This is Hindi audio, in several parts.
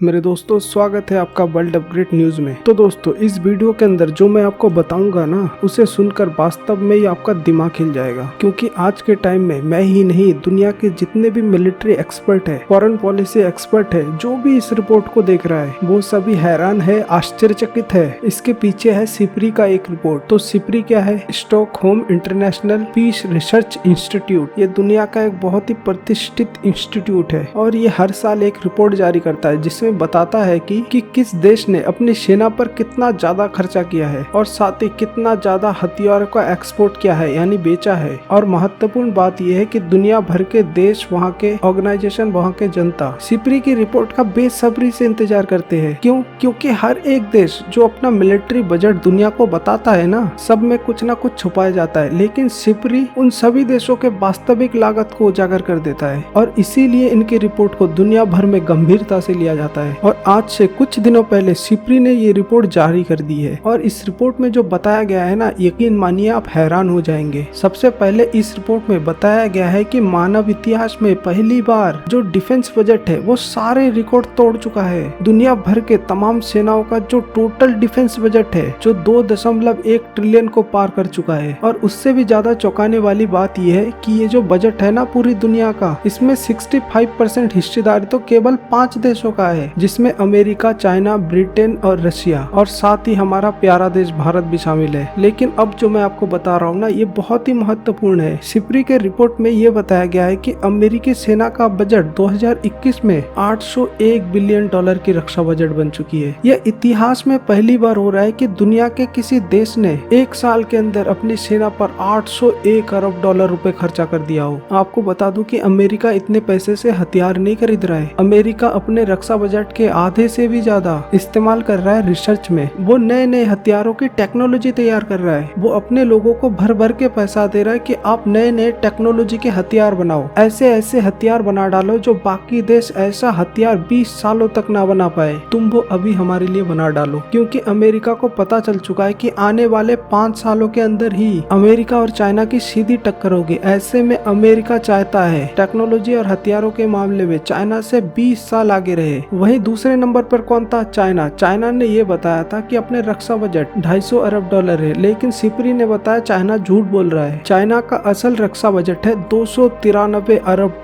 मेरे दोस्तों, स्वागत है आपका वर्ल्ड अपग्रेड न्यूज में। तो दोस्तों, इस वीडियो के अंदर जो मैं आपको बताऊंगा ना, उसे सुनकर वास्तव में ही आपका दिमाग हिल जाएगा। क्योंकि आज के टाइम में मैं ही नहीं, दुनिया के जितने भी मिलिट्री एक्सपर्ट है, फॉरेन पॉलिसी एक्सपर्ट है, जो भी इस रिपोर्ट को देख रहा है, वो सभी हैरान है, आश्चर्यचकित है। इसके पीछे है सिप्री का एक रिपोर्ट। तो सिप्री क्या है? Stockholm International Peace Research Institute. ये दुनिया का एक बहुत ही प्रतिष्ठित इंस्टीट्यूट है और ये हर साल एक रिपोर्ट जारी करता है जिसमें बताता है कि किस देश ने अपनी सेना पर कितना ज्यादा खर्चा किया है और साथ ही कितना ज्यादा हथियारों का एक्सपोर्ट किया है, यानी बेचा है। और महत्वपूर्ण बात यह है कि दुनिया भर के देश, वहाँ के ऑर्गेनाइजेशन, वहाँ के जनता सिप्री की रिपोर्ट का बेसब्री से इंतजार करते हैं। क्यों? क्योंकि हर एक देश जो अपना मिलिट्री बजट दुनिया को बताता है ना, सब में कुछ ना कुछ छुपाया जाता है, लेकिन सिप्री उन सभी देशों के वास्तविक लागत को उजागर कर देता है और इसीलिए इनकी रिपोर्ट को दुनिया भर में गंभीरता से लिया जाता है। और आज से कुछ दिनों पहले सिप्री ने ये रिपोर्ट जारी कर दी है और इस रिपोर्ट में जो बताया गया है ना, यकीन मानिए आप हैरान हो जाएंगे। सबसे पहले इस रिपोर्ट में बताया गया है कि मानव इतिहास में पहली बार जो डिफेंस बजट है वो सारे रिकॉर्ड तोड़ चुका है। दुनिया भर के तमाम सेनाओं का जो टोटल डिफेंस बजट है, जो 2.1 ट्रिलियन को पार कर चुका है। और उससे भी ज्यादा चौंकाने वाली बात यह है कि ये जो बजट है ना पूरी दुनिया का, इसमें 65% हिस्सेदारी तो केवल 5 देशों का है, जिसमें अमेरिका, चाइना, ब्रिटेन और रशिया, और साथ ही हमारा प्यारा देश भारत भी शामिल है। लेकिन अब जो मैं आपको बता रहा हूँ ना, ये बहुत ही महत्वपूर्ण है। सिप्री के रिपोर्ट में ये बताया गया है कि अमेरिकी सेना का बजट 2021 में $801 बिलियन की रक्षा बजट बन चुकी है। यह इतिहास में पहली बार हो रहा है कि दुनिया के किसी देश ने एक साल के अंदर अपनी सेना पर $801 अरब रुपए खर्चा कर दिया हो। आपको बता दूं कि अमेरिका इतने पैसे से हथियार नहीं खरीद रहा है। अमेरिका अपने रक्षा बजट के आधे से भी ज्यादा इस्तेमाल कर रहा है रिसर्च में। वो नए नए हथियारों की टेक्नोलॉजी तैयार कर रहा है। वो अपने लोगों को भर भर के पैसा दे रहा है कि आप नए नए टेक्नोलॉजी के हथियार बनाओ, ऐसे ऐसे हथियार बना डालो जो बाकी देश ऐसा हथियार 20 सालों तक ना बना पाए, तुम वो अभी हमारे लिए बना डालो। क्योंकि अमेरिका को पता चल चुका है कि आने वाले 5 सालों के अंदर ही अमेरिका और चाइना की सीधी टक्कर होगी। ऐसे में अमेरिका चाहता है टेक्नोलॉजी और हथियारों के मामले में चाइना से 20 साल आगे रहे। वहीं दूसरे नंबर पर कौन था? चाइना। चाइना ने ये बताया था कि अपने रक्षा बजट $250 अरब है, लेकिन सिप्री ने बताया चाइना झूठ बोल रहा है। चाइना का असल रक्षा बजट है $293 अरब।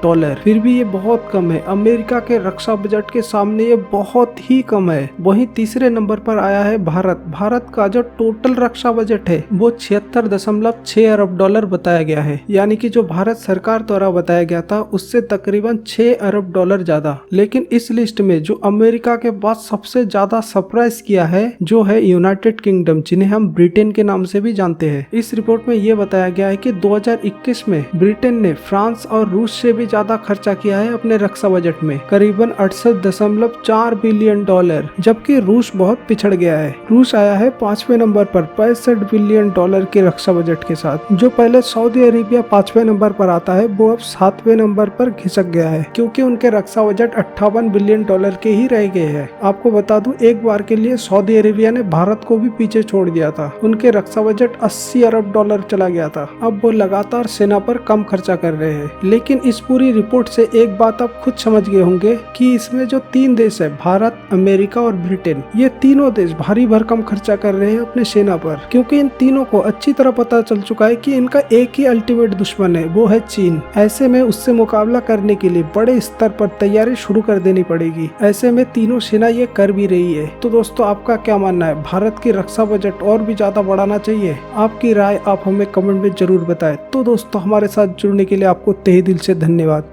फिर भी ये बहुत कम है। अमेरिका के रक्षा बजट के सामने ये बहुत ही कम है। वहीं तीसरे नंबर पर आया है भारत। भारत का जो टोटल रक्षा बजट है वो $76.6 अरब बताया गया है, यानी कि जो भारत सरकार द्वारा बताया गया था उससे तकरीबन $6 अरब ज्यादा। लेकिन इस लिस्ट में जो अमेरिका के बाद सबसे ज्यादा सरप्राइज किया है जो है यूनाइटेड किंगडम, जिन्हें हम ब्रिटेन के नाम से भी जानते हैं। इस रिपोर्ट में ये बताया गया है कि 2021 में ब्रिटेन ने फ्रांस और रूस से भी ज्यादा खर्चा किया है अपने रक्षा बजट में, करीबन $68.4 बिलियन, जबकि रूस बहुत पिछड़ गया है। रूस आया है 5वें नंबर पर $65 बिलियन के रक्षा बजट के साथ। जो पहले सऊदी अरेबिया 5वें नंबर पर आता है, वो अब 7वें नंबर पर घिसक गया है, क्योंकि उनके रक्षा बजट $58 बिलियन के ही रह गए हैं। आपको बता दूं, एक बार के लिए सऊदी अरेबिया ने भारत को भी पीछे छोड़ दिया था। उनके रक्षा बजट $80 अरब चला गया था। अब वो लगातार सेना पर कम खर्चा कर रहे हैं। लेकिन इस पूरी रिपोर्ट से एक बात आप खुद समझ गए होंगे कि इसमें जो 3 देश है, भारत, अमेरिका और ब्रिटेन, ये तीनों देश भारी भरकम खर्चा कर रहे हैं अपने सेना पर, क्योंकि इन तीनों को अच्छी तरह पता चल चुका है कि इनका एक ही अल्टीमेट दुश्मन है, वो है चीन। ऐसे में उससे मुकाबला करने के लिए बड़े स्तर पर तैयारी शुरू कर देनी पड़ेगी। ऐसे में तीनों सेना ये कर भी रही है। तो दोस्तों, आपका क्या मानना है? भारत की रक्षा बजट और भी ज्यादा बढ़ाना चाहिए? आपकी राय आप हमें कमेंट में जरूर बताएं। तो दोस्तों, हमारे साथ जुड़ने के लिए आपको तहे दिल से धन्यवाद।